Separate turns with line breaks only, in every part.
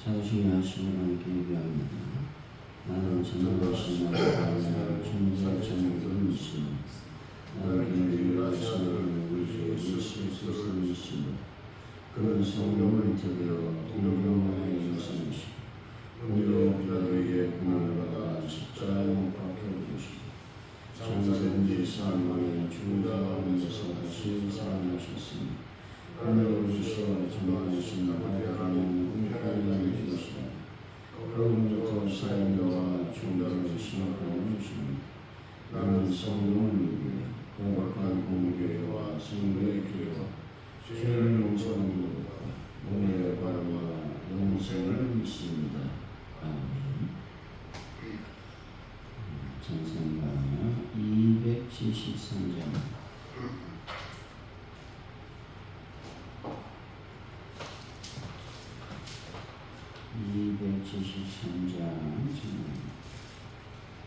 자우심이 하심을 함께 예배합니다. 나는 전능하신 나의 충성전능이시니 나에게 유일하신 우리 주 예수 그리스도이시니 그는 성령을 인터되어 동정하여 인생이시고 본디오 빌라도에게 고난을 받아 십자가에 못 박혀 죽으시고 장사된 지 사흘 죽은 자 가운데서 다시 살아나셨으니 하늘을 주셔 전능하신 하나님의 공평하게 주시니 그로부터 사람과 중단을 신학하여 주시니 나는 성령을 믿으며 거룩한 공교회와 성도의 교회와 죄를 용서하는 것과 몸의 바람과 영생을 믿습니다. 아멘. 찬송가 273장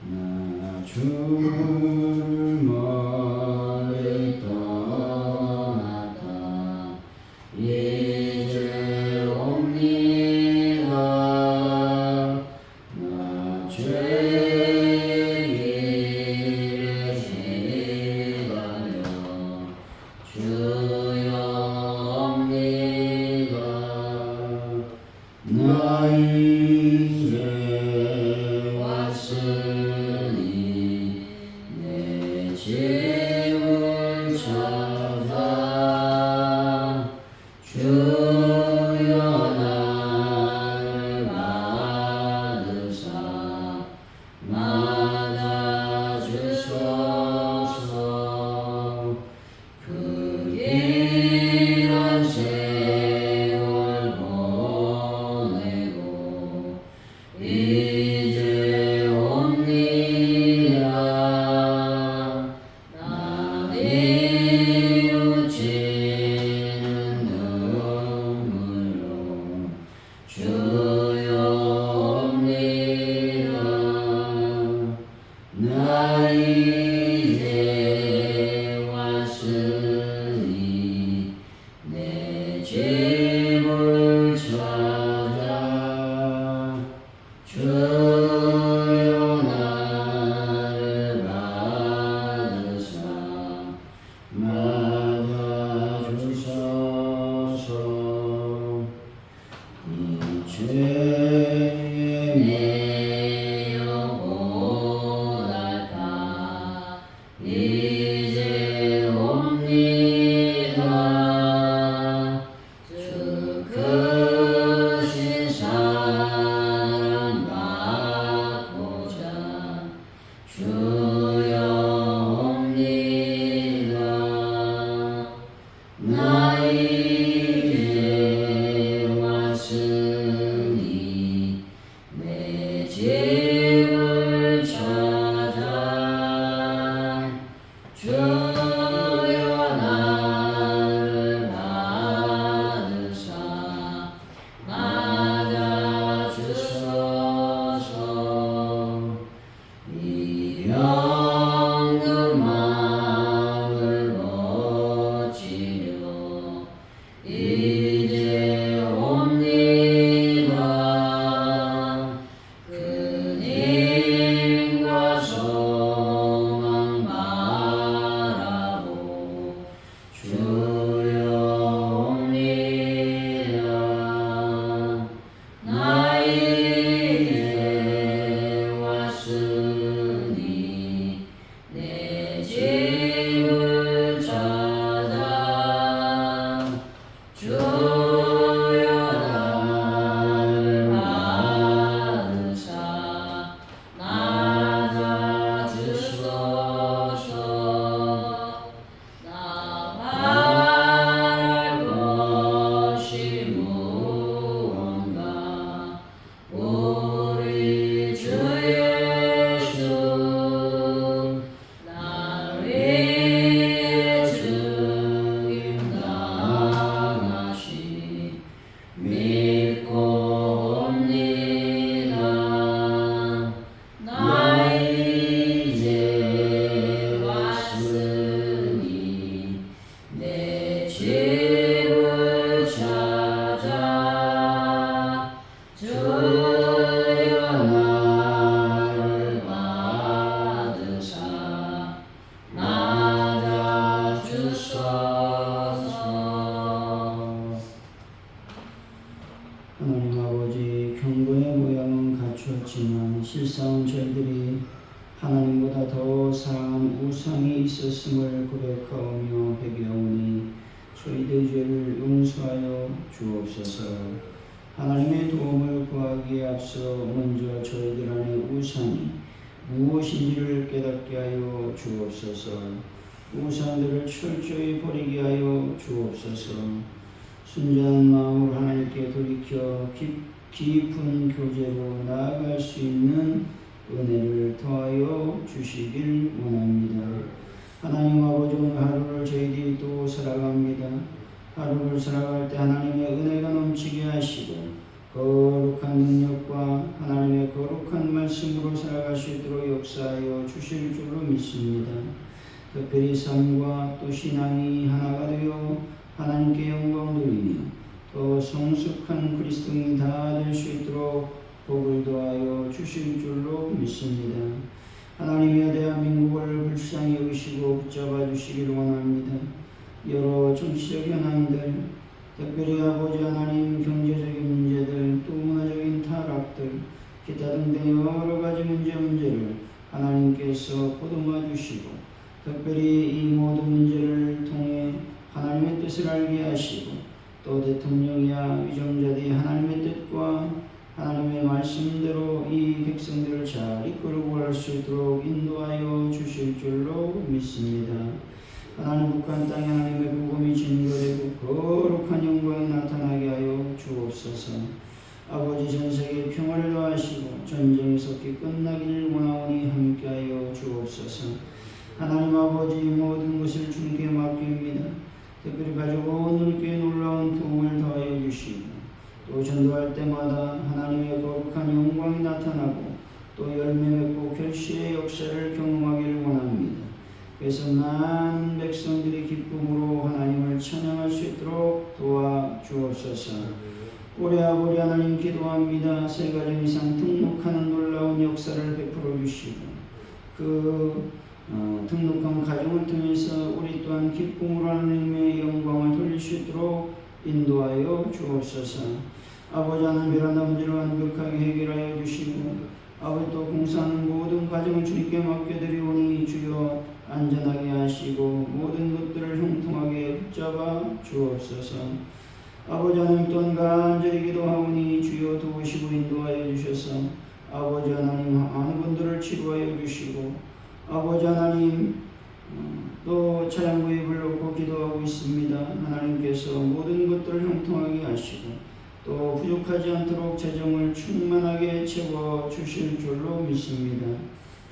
나 주를 멀리 떠났다 이제 옵니다. 나 죄의 길에 시달려 주여 옵니다. 나 이제 왔으니 내 집을 찾아 주여 나를 받으사 맞아주소서. 그 길한 세월 보내고 이제 옵니다. 나 뉘우치는 눈물로 주여 옵니다. 나 이제 왔으니 내 집을 찾아 주여 나를 받으사 맞아주소서. 이 죄의 매여 고달파 이제 옵니다. 주 크신 사랑 받고자 주여 옵니다. 나 이제 왔으니 내 집을 찾아 주여 나를 받으사 맞아주소서. 이 병든 마음을 고치려 이제 옵니다. 큰 힘과 소망 바라고 주여 옵니다. 나 이제 왔으니 내 집을 찾아 주여 나를 받으사 맞아주소서. 나 바랄 것이 무언가 우리 주 예수 나를 위해 죽임 당하시 믿고 옵니다. 나 이제 왔으니 내 집을 찾아 주여
하나님 아버지, 경건의 모양은 갖추었지만 실상은 저희들이 하나님보다 더 사랑한 우상이 있었음을 고백하오며 회개하오니 저희들의 죄를 용서하여 주옵소서. 하나님의 도움을 구하기에 앞서 먼저 저희들 안에 우상이 무엇인지를 깨닫게 하여 주옵소서. 우상들을 철저히 버리게 하여 주옵소서. 순전한 마음으로 하나님께 돌이켜 깊은 교제로 나아갈 수 있는 은혜를 더하여 주시길 원합니다. 하나님 아버지, 오늘 하루를 저희들이 또 살아갑니다. 하루를 살아갈 때 하나님의 은혜가 넘치게 하시고 거룩한 능력과 하나님의 거룩한 말씀으로 살아갈 수 있도록 역사하여 주실 줄로 믿습니다. 특별히 삶과 또 신앙이 하나가 되어 하나님께 영광 돌리며 더 성숙한 그리스도인이 다 될 수 있도록 복을 더하여 주실 줄로 믿습니다. 하나님의 대한민국을 불쌍히 여기시고 붙잡아 주시길 원합니다. 여러 정치적 현안들, 특별히 아버지 하나님 경제적인 문제들, 또 문화적인 타락들, 기타 등등 여러 가지 문제를 하나님께서 보듬어 주시고 특별히 이 모든 문제를 통해 하나님의 뜻을 알게 하시고 또 대통령이야 위정자들이 하나님의 뜻과 하나님의 말씀대로 이 백성들을 잘 이끌고 갈 수 있도록 인도하여 주실 줄로 믿습니다. 하나님 북한 땅에 하나님의 복음이 증거되고 거룩한 영광이 나타나게 하여 주옵소서. 아버지, 전세계 평화를 더하시고 전쟁이 속히 끝나기를 원하오니 함께하여 주옵소서. 하나님 아버지, 모든 것을 주님께 맡깁니다. 특별히 가지고 오늘 교회 놀라운 도움을 더하여 주시고 또 전도할 때마다 하나님의 거룩한 영광이 나타나고 또 열매 맺고 결실의 역사를 경험하기를 원합니다. 그래서 많은 백성들이 기쁨으로 하나님을 찬양할 수 있도록 도와주옵소서. 올해 아버지 하나님 기도합니다. 세 가정 이상 등록하는 놀라운 역사를 베풀어 주시고 등록한 가정을 통해서 우리 또한 기쁨으로 하나님의 영광을 돌릴 수 있도록 인도하여 주옵소서. 아버지 하나님, 베란다 문제를 완벽하게 해결하여 주시고 아버지 또 공사하는 모든 가정을 주님께 맡겨드리오니 주여 안전하게 하시고 모든 것들을 형통하게 붙잡아 주옵소서. 아버지 하나님, 또한 간절히 기도하오니 주여 도우시고 인도하여 주셔서 아버지 하나님 많은 분들을 치료하여 주시고 아버지 하나님 또 찬양부에 불러놓고 기도하고 있습니다. 하나님께서 모든 것들을 형통하게 하시고 또 부족하지 않도록 재정을 충만하게 채워 주실 줄로 믿습니다.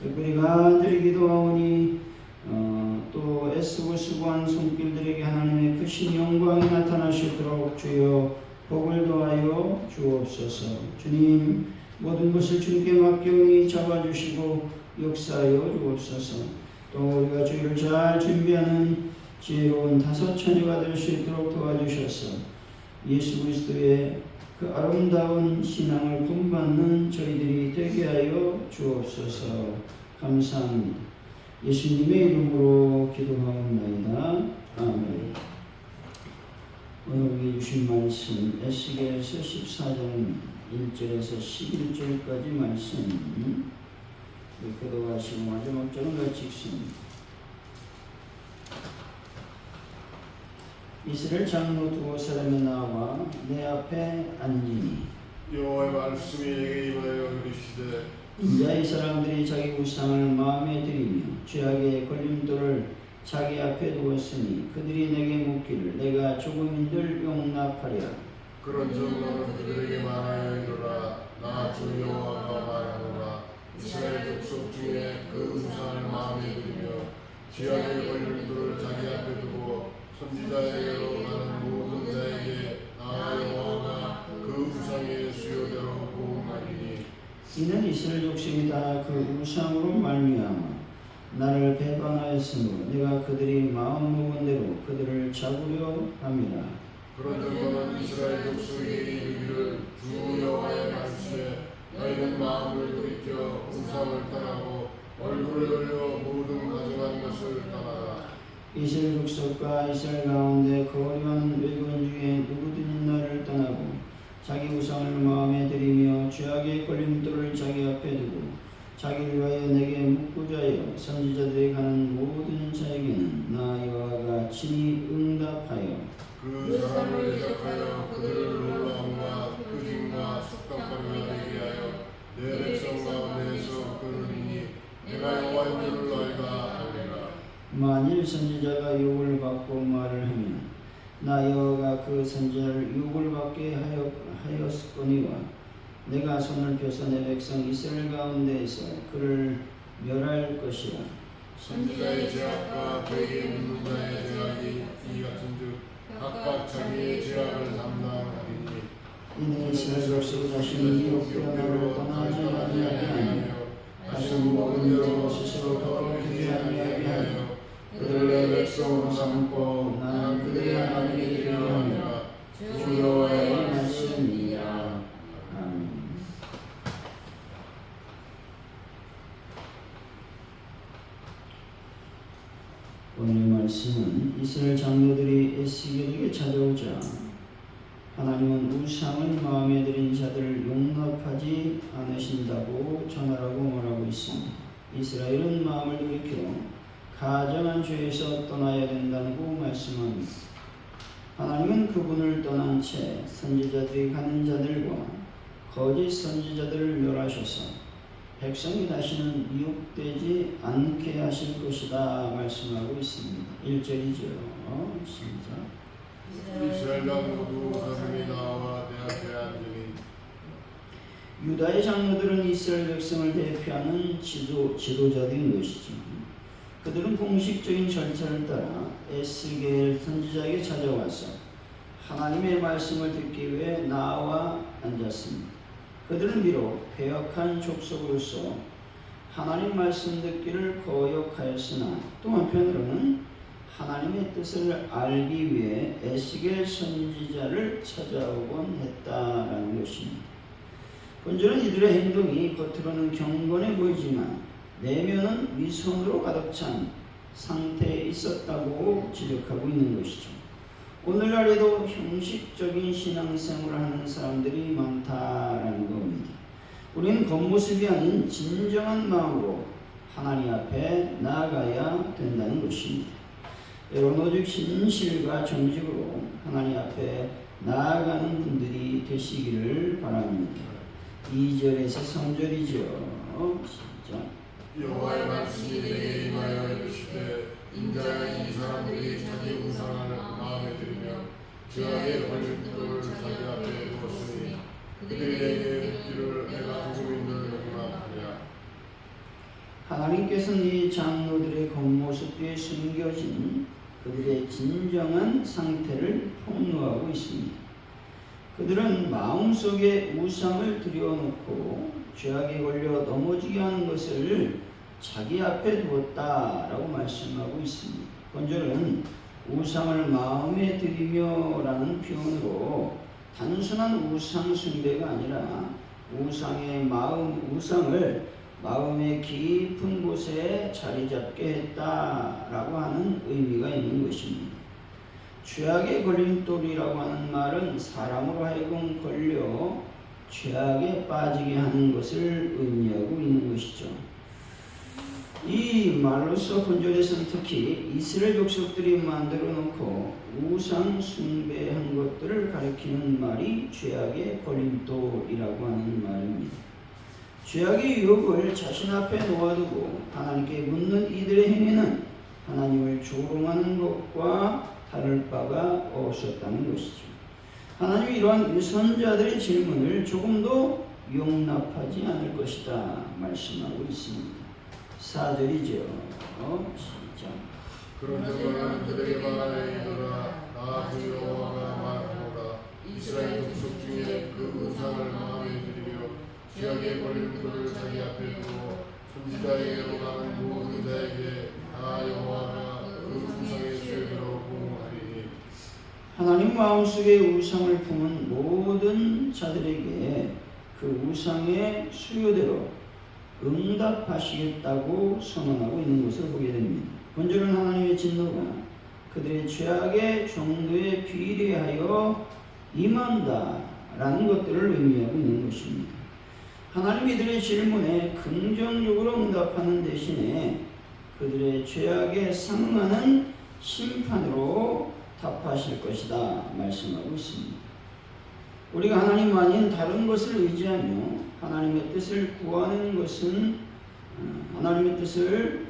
특별히 간절히 기도하오니 또 애쓰고 수고한 손길들에게 하나님의 크신 영광이 나타나시도록 주여 복을 더하여 주옵소서. 주님, 모든 것을 주님께 맡겨오니 잡아주시고 역사하여 주옵소서. 또 우리가 주의를 잘 준비하는 지혜로운 다섯 처녀가 될 수 있도록 도와주셔서 예수 그리스도의 그 아름다운 신앙을 본받는 저희들이 되게 하여 주옵소서. 감사합니다. 예수님의 이름으로 기도하옵나이다. 아멘. 오늘 우리 주신 말씀 에스겔서 14장 1절에서 11절까지 말씀 교도하시고 마지막 절은 같이 읽습니다. 이스라엘 장로 두 사람이 나와 내 앞에 앉으니
여호와의 말씀이 내게 임하여 이르시되
이제 이 사람들이 자기 우상을 마음에 들이며 죄악의 걸림돌을 자기 앞에 두었으니 그들이 내게 묻기를 내가 조금인들 용납하랴.
그런즉 너는 그들에게 말하여 이르라. 나 주 여호와가 말하노라. 이스라엘 족속 중에 그 우상을 마음에 들이며 죄악의 걸림돌을 자기 앞에 두고 선지자에게로 가는 모든 자에게 나 여호와가 그 우상의 수요대로 보응하리니
이는 이스라엘 족속이 다 그 우상으로 말미암아 나를 배반하였으므로 내가 그들이 마음 먹은 대로 그들을 잡으려 함이라.
그런즉 너는 이스라엘 족속에게 이르기를 주 여호와의 말씀에 너희는 마음을 돌이켜 우상을 떠나고 얼굴을 돌려 모든 가증한 것을 떠나라.
이스라엘 족속과 이스라엘 가운데 거류한 외군 중에 누구든지 나를 떠나고 자기 우상을 마음에 들이며 죄악의 걸림돌을 자기 앞에 두고 자기를 위하여 내게 묻고자여 선지자들이 가는 모든 자에게는 나 여호와가 친히 응답하여
그 사람을 대적하여 그들을 놀라움과 끄짐과 속담거리가 되게 하여 내 백성 가운데에서 끊으리니 내가 여호와인 줄을 너희가 알리라.
만일 선지자가 욕을 받고 말을 하면 나 여호와가 그 선지자를 욕을 받게 하였거니와 내가 손을 펴서 내 백성 이스라엘 가운데에서 그를 멸할 것이라.
선지자의 죄악과 그에게 묻는 자의 죄악이 이 같은즉 각각 자기의 죄악을 담당하리니
이는 이스라엘 족속 자신이 욕되어 나를 떠나지 아니하게 하며 다시 모든 죄로 스스로 거룩하지 아니하게 하여 그들을 내 백성으로 삼고 나는 그들의 하나님이 되려 함이라. 주 여호와의 말씀이니라. 아멘. 오늘의 말씀은 이스라엘 장로들이 에스겔에게 찾아오자 하나님은 우상을 마음에 들인 자들을 용납하지 않으신다고 전하라고 말하고 있습니다. 이스라엘은 마음을 돌이켜 가정한 죄에서 떠나야 된다고 말씀합니다. 하나님은 그분을 떠난 채 선지자들이 가는 자들과 거짓 선지자들을 멸하셔서 백성이 다시는 미혹되지 않게 하실 것이다 말씀하고 있습니다. 1절이죠. 시작.
이스라엘 장로도 사슴이 나와 내 앞에 앉으니
유다의 장로들은 이스라엘 백성을 대표하는 지도자들인 것이죠. 그들은 공식적인 절차를 따라 에스겔 선지자에게 찾아와서 하나님의 말씀을 듣기 위해 나와 앉았습니다. 그들은 비록 패역한 족속으로서 하나님 말씀 듣기를 거역하였으나 또 한편으로는 하나님의 뜻을 알기 위해 에스겔 선지자를 찾아오곤 했다라는 것입니다. 본질은 이들의 행동이 겉으로는 경건해 보이지만 내면은 위선으로 가득 찬 상태에 있었다고 지적하고 있는 것이죠. 오늘날에도 형식적인 신앙생활을 하는 사람들이 많다라는 겁니다. 우리는 겉모습이 아닌 진정한 마음으로 하나님 앞에 나아가야 된다는 것입니다. 여러분 오직 진실과 정직으로 하나님 앞에 나아가는 분들이 되시기를 바랍니다. 2절에서 3절이죠. 시작.
여호와의 말씀이 내게 임하여 이르시되 인자야 이 사람들이 자기 우상을 마음에 들이며 죄악의 걸림돌을 자기 앞에 두었으니 그들이 내게 묻기를 내가 누구인 줄 용납하랴.
하나님께서는 이 장로들의 겉모습 뒤에 숨겨진 그들의 진정한 상태를 폭로하고 있습니다. 그들은 마음속에 우상을 들여놓고 죄악에 걸려 넘어지게 하는 것을 자기 앞에 두었다라고 말씀하고 있습니다. 본절은 우상을 마음에 들이며 라는 표현으로 단순한 우상 숭배가 아니라 우상을 마음의 깊은 곳에 자리 잡게 했다라고 하는 의미가 있는 것입니다. 죄악의 걸림돌이라고 하는 말은 사람으로 하여금 걸려 죄악에 빠지게 하는 것을 의미하고 있는 것이죠. 이 말로서 본절에서는 특히 이스라엘 족속들이 만들어 놓고 우상 숭배한 것들을 가리키는 말이 죄악의 걸림돌이라고 하는 말입니다. 죄악의 유혹을 자신 앞에 놓아두고 하나님께 묻는 이들의 행위는 하나님을 조롱하는 것과 다를 바가 없었다는 것이죠. 하나님이 이러한 위선자들의 질문을 조금도 용납하지 않을 것이다 말씀하고 있습니다. 4절이죠. 시작.
그러므로 그들이 말하여 이르라 나 주 여호와가 말하노라 이스라엘 족속 중에 그 우상을 마음에 들이며 죄악의 걸림돌을 자기 앞에 두고 선지자에게로 가는 모든 자에게 나 여호와가 그 우상의 수요대로 공하리니.
하나님 마음속에 우상을 품은 모든 자들에게 그 우상의 수요대로 응답하시겠다고 선언하고 있는 것을 보게 됩니다. 본절은 하나님의 진노가 그들의 죄악의 정도에 비례하여 임한다라는 것들을 의미하고 있는 것입니다. 하나님이 이들의 질문에 긍정적으로 응답하는 대신에 그들의 죄악에 상응하는 심판으로 답하실 것이다 말씀하고 있습니다. 우리가 하나님 아닌 다른 것을 의지하며 하나님의 뜻을 구하는 것은 하나님의 뜻을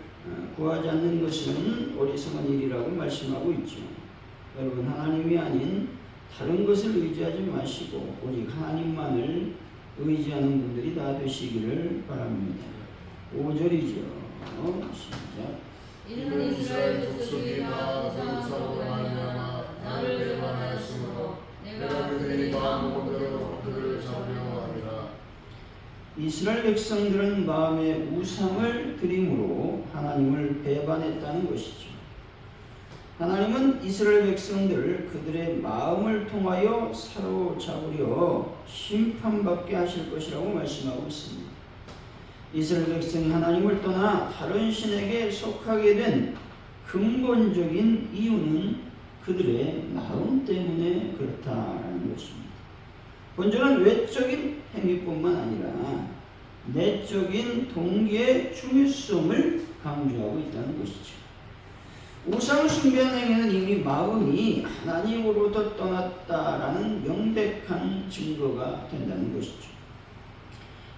구하지 않는 것은 어리석은 일이라고 말씀하고 있죠. 여러분, 하나님이 아닌 다른 것을 의지하지 마시고 오직 하나님만을 의지하는 분들이 다 되시기를 바랍니다. 5절이죠. 시작.
이는 이스라엘 족속이 나 우상으로 말미암아 나를 배반하였으므로 내가 그들이 마음 먹은 대로 그들을 잡으려 함이라.
이스라엘 백성들은 마음의 우상을 드림으로 하나님을 배반했다는 것이죠. 하나님은 이스라엘 백성들을 그들의 마음을 통하여 사로잡으려 심판받게 하실 것이라고 말씀하고 있습니다. 이스라엘 백성이 하나님을 떠나 다른 신에게 속하게 된 근본적인 이유는 그들의 마음 때문에 그렇다는 것입니다. 본질은 외적인 행위뿐만 아니라 내적인 동기의 중요성을 강조하고 있다는 것이죠. 우상을 숭배하는 행위는 이미 마음이 하나님으로부터 떠났다라는 명백한 증거가 된다는 것이죠.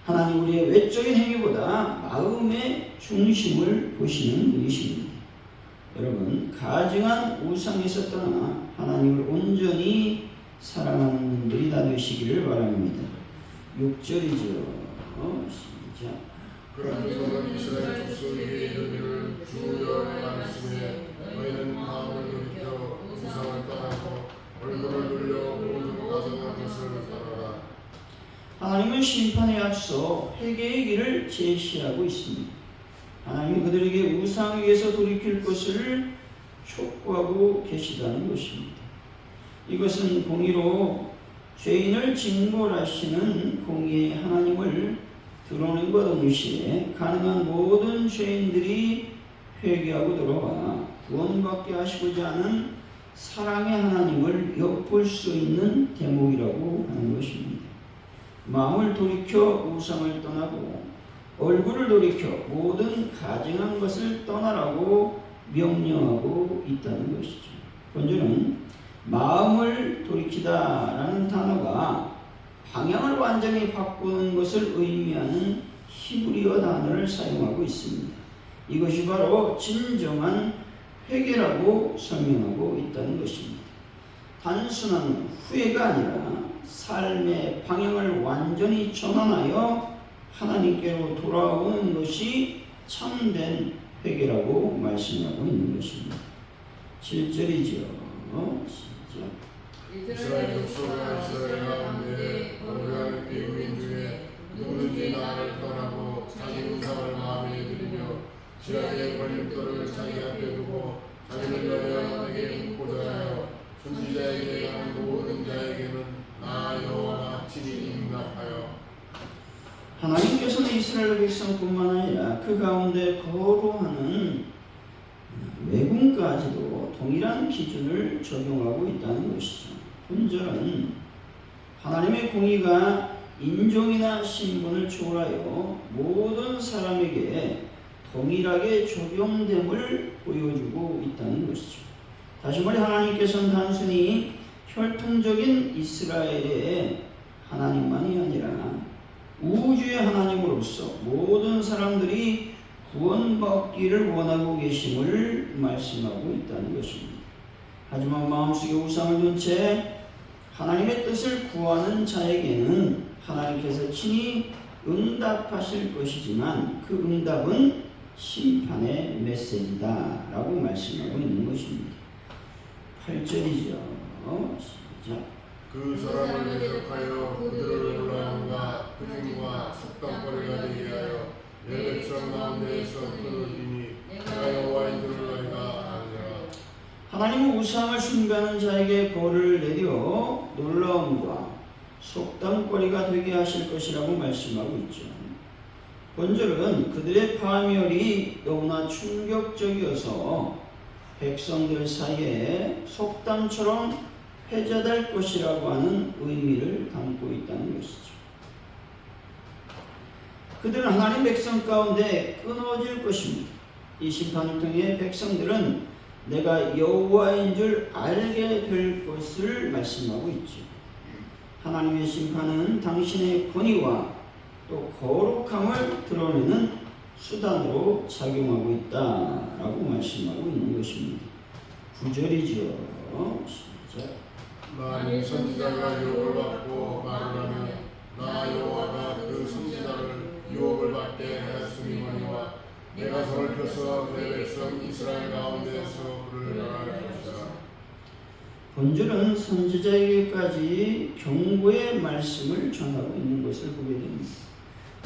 하나님 우리의 외적인 행위보다 마음의 중심을 보시는 분이십니다. 여러분, 가증한 우상에서 떠나 하나님을 온전히 사랑하는 분들이 다 되시기를 바랍니다. 6절이죠. 시작.
그런즉 이스라엘 족속에게 이르기를 주 여호와의 말씀에 너희는 마음을 돌이켜 우상을 떠나고 얼굴을 돌려 모든 가증한 것을 떠나라.
하나님은 심판에 앞서 회개의 길을 제시하고 있습니다. 하나님은 그들에게 우상에게서 돌이킬 것을 촉구하고 계시다는 것입니다. 이것은 공의로 죄인을 징벌하시는 공의의 하나님을 드러낸과 동시에 가능한 모든 죄인들이 회개하고 돌아와 구원받게 하시고자 하는 사랑의 하나님을 엿볼 수 있는 대목이라고 하는 것입니다. 마음을 돌이켜 우상을 떠나고 얼굴을 돌이켜 모든 가증한 것을 떠나라고 명령하고 있다는 것이죠. 본절은 마음을 돌이키다라는 단어가 방향을 완전히 바꾸는 것을 의미하는 히브리어 단어를 사용하고 있습니다. 이것이 바로 진정한 회개라고 설명하고 있다는 것입니다. 단순한 후회가 아니라 삶의 방향을 완전히 전환하여 하나님께로 돌아오는 것이 참된 회개라고 말씀하고 있는 것입니다. 7절이죠. 시작.
이스라엘 족속과 이스라엘 가운데 거룩한 외국인 중에 누구든지 나를 떠나고 자기 우상을 마음에 들이며 지하의 걸림돌을 자기 앞에 두고 자기를 위하여 내게 묻고자 하여 선지자에게 가는 모든 자에게는 나 여호와가 친히 응답하여.
하나님께서는 이스라엘 백성뿐만 아니라 그 가운데 거류하는 외국까지도 동일한 기준을 적용하고 있다는 것이죠. 본절은 하나님의 공의가 인종이나 신분을 초월하여 모든 사람에게 동일하게 적용됨을 보여주고 있다는 것이죠. 다시 말해 하나님께서는 단순히 혈통적인 이스라엘의 하나님만이 아니라 우주의 하나님으로서 모든 사람들이 구원받기를 원하고 계심을 말씀하고 있다는 것입니다. 하지만 마음속에 우상을 둔 채 하나님의 뜻을 구하는 자에게는 하나님께서 친히 응답하실 것이지만 그 응답은 심판의 메시지다 라고 말씀하고 있는 것입니다. 8절이죠. 시작.
그 사람을 대적하여 그들을 올라온과 그림과 속담거리가 되게 하여 내 백성 가운데에서 끊어지니 내가 여호와인 줄을 너희가 아니라.
하나님은 우상을 숭배하는 자에게 벌을 내려 놀라움과 속담거리가 되게 하실 것이라고 말씀하고 있죠. 본절은 그들의 파멸이 너무나 충격적이어서 백성들 사이에 속담처럼 회자될 것이라고 하는 의미를 담고 있다는 것이죠. 그들은 하나님 백성 가운데 끊어질 것입니다. 이 심판을 통해 백성들은 내가 여호와인 줄 알게 될 것을 말씀하고 있죠. 하나님의 심판은 당신의 권위와 또 거룩함을 드러내는 수단으로 작용하고 있다라고 말씀하고 있는 것입니다. 9절이죠. 시작.
만일 선지자가 유혹을 받고 말을 하면 나 여호와가 그 선지자를 유혹을 받게 하였음이니와 내가 손을 펴서 내 백성 이스라엘 가운데에서 그를 멸할 것이다.
본절은 선지자에게까지 경고의 말씀을 전하고 있는 것을 보게 됩니다.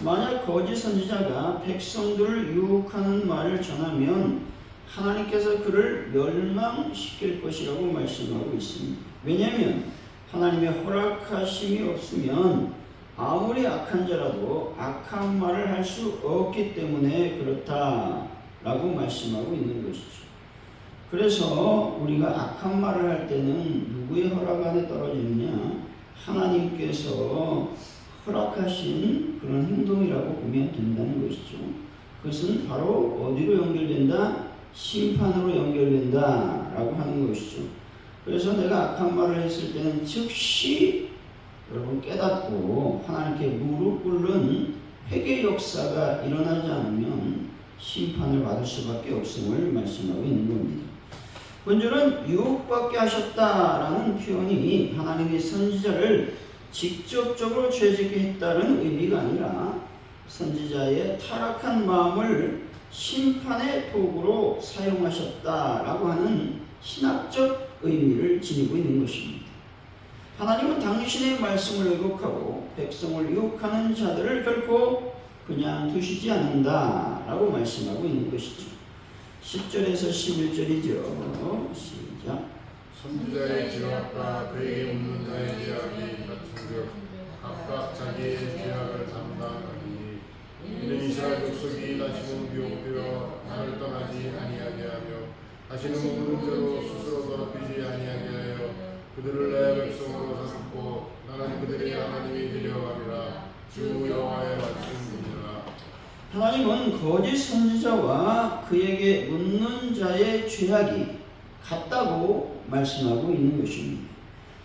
만약 거짓 선지자가 백성들을 유혹하는 말을 전하면 하나님께서 그를 멸망시킬 것이라고 말씀하고 있습니다. 왜냐하면 하나님의 허락하심이 없으면 아무리 악한 자라도 악한 말을 할 수 없기 때문에 그렇다라고 말씀하고 있는 것이죠. 그래서 우리가 악한 말을 할 때는 누구의 허락 안에 떨어지느냐? 하나님께서 허락하신 그런 행동이라고 보면 된다는 것이죠. 그것은 바로 어디로 연결된다? 심판으로 연결된다라고 하는 것이죠. 그래서 내가 악한 말을 했을 때는 즉시 여러분 깨닫고 하나님께 무릎 꿇는 회개 역사가 일어나지 않으면 심판을 받을 수밖에 없음을 말씀하고 있는 겁니다. 본절은 유혹받게 하셨다라는 표현이 하나님의 선지자를 직접적으로 죄짓게 했다는 의미가 아니라 선지자의 타락한 마음을 심판의 도구로 사용하셨다라고 하는 신학적 의미를 지니고 있는 것입니다. 하나님은 당신의 말씀을 왜곡하고 백성을 유혹하는 자들을 결코 그냥 두시지 않는다라고 말씀하고 있는 것이죠. 10절에서 11절이죠. 시작.
선지자의 죄악과 그에게 묻는 자의 죄악이 같은즉 각각 자기의 죄악을 담당하니 이는 이스라엘 족속이 다시는 미혹되어 나를 떠나지 아니하게 하며 다시는 묻는 죄로 스스로 더럽히지 아니하게 하여 그들을 내 백성으로 삼고 나는 그들의 하나님이 되려 함이라. 주 여호와의 말씀이니라.
하나님은 거짓 선지자와 그에게 묻는 자의 죄악이 같다고 말씀하고 있는 것입니다.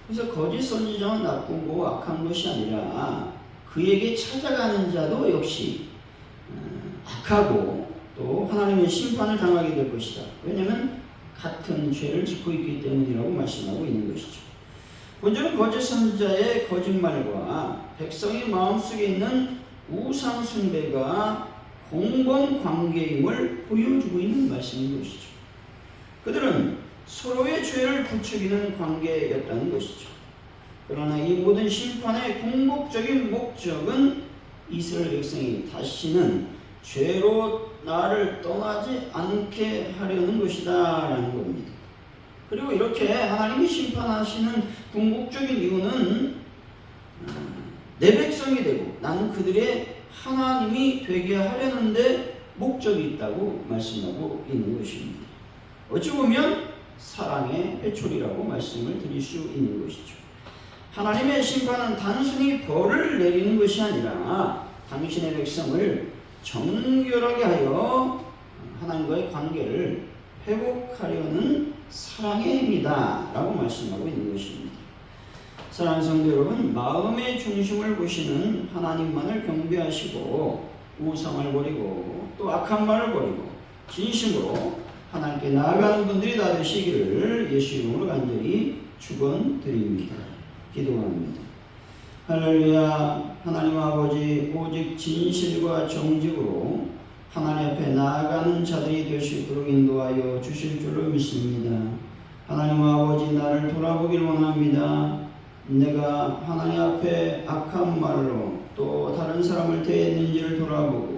그래서 거짓 선지자는 나쁘고 악한 것이 아니라 그에게 찾아가는 자도 역시 악하고 또 하나님의 심판을 당하게 될 것이다. 왜냐하면 같은 죄를 짓고 있기 때문이라고 말씀하고 있는 것이죠. 본절은 거짓 선지자의 거짓말과 백성의 마음속에 있는 우상 숭배가 공범 관계임을 보여주고 있는 말씀인 것이죠. 그들은 서로의 죄를 부추기는 관계였다는 것이죠. 그러나 이 모든 심판의 궁극적인 목적은 이스라엘 백성이 다시는 죄로 나를 떠나지 않게 하려는 것이다 라는 겁니다. 그리고 이렇게 하나님이 심판하시는 궁극적인 이유는 내 백성이 되고 나는 그들의 하나님이 되게 하려는데 목적이 있다고 말씀하고 있는 것입니다. 어찌 보면 사랑의 회초리라고 말씀을 드릴 수 있는 것이죠. 하나님의 심판은 단순히 벌을 내리는 것이 아니라 당신의 백성을 정결하게 하여 하나님과의 관계를 회복하려는 사랑의 행위다 라고 말씀하고 있는 것입니다. 사랑하는 성도 여러분, 마음의 중심을 보시는 하나님만을 경배하시고 우상을 버리고 또 악한 말을 버리고 진심으로 하나님께 나아가는 분들이 다 되시기를 예수 이름으로 간절히 축원드립니다. 기도합니다. 할렐루야. 하나님 아버지, 오직 진실과 정직으로 하나님 앞에 나아가는 자들이 될 수 있도록 인도하여 주실 줄로 믿습니다. 하나님 아버지, 나를 돌아보길 원합니다. 내가 하나님 앞에 악한 말로 또 다른 사람을 대했는지를 돌아보고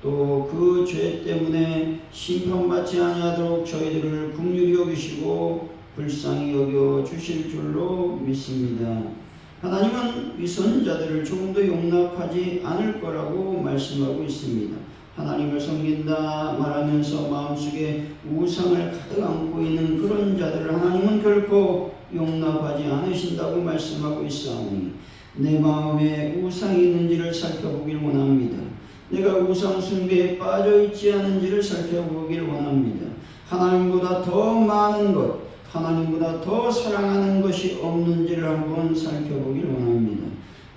또 그 죄 때문에 심판받지 아니하도록 저희들을 긍휼히 여기시고 불쌍히 여겨 주실 줄로 믿습니다. 하나님은 위선자들을 조금도 용납하지 않을 거라고 말씀하고 있습니다. 하나님을 섬긴다 말하면서 마음속에 우상을 가득 안고 있는 그런 자들을 하나님은 결코 용납하지 않으신다고 말씀하고 있사오니 내 마음에 우상이 있는지를 살펴보길 원합니다. 내가 우상 숭배에 빠져 있지 않은지를 살펴보길 원합니다. 하나님보다 더 많은 것, 하나님보다 더 사랑하는 것이 없는지를 한번 살펴보길 원합니다.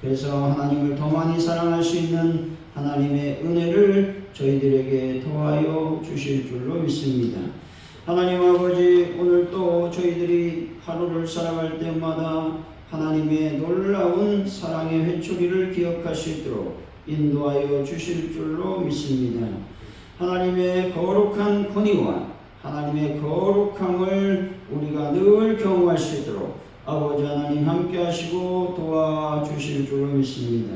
그래서 하나님을 더 많이 사랑할 수 있는 하나님의 은혜를 저희들에게 더하여 주실 줄로 믿습니다. 하나님 아버지, 오늘 또 저희들이 하루를 살아갈 때마다 하나님의 놀라운 사랑의 회초리를 기억할 수 있도록 인도하여 주실 줄로 믿습니다. 하나님의 거룩한 권위와 하나님의 거룩함을 우리가 늘 경험할 수 있도록 아버지 하나님 함께 하시고 도와주실 줄로 믿습니다.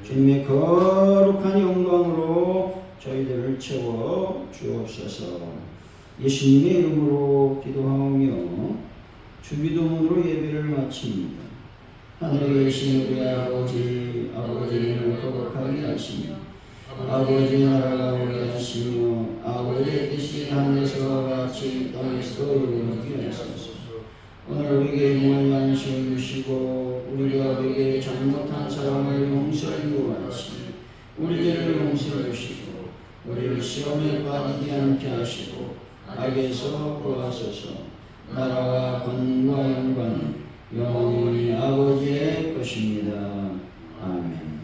주님의 거룩한 영광으로 저희들을 채워 주옵소서. 예수님의 이름으로 기도하오며 주기도문으로 예배를 마칩니다. 하늘에 계신 우리 아버지, 아버지를 거룩하게 하시며 아버지 나라가 오게 하시며 아버지의 뜻이 하늘에서 같이 땅에서도 이루어지게 하소서. 오늘 우리에게 용할 양식을 주시고 우리가 우리에게 잘못한 사람을 용서해 주고 같이 우리 죄를 용서해 주시고 우리를 시험에 빠지지 않게 하시고 악에서 구하소서. 나라와 권능과 영광은 영원히 아버지의 것입니다. 아멘.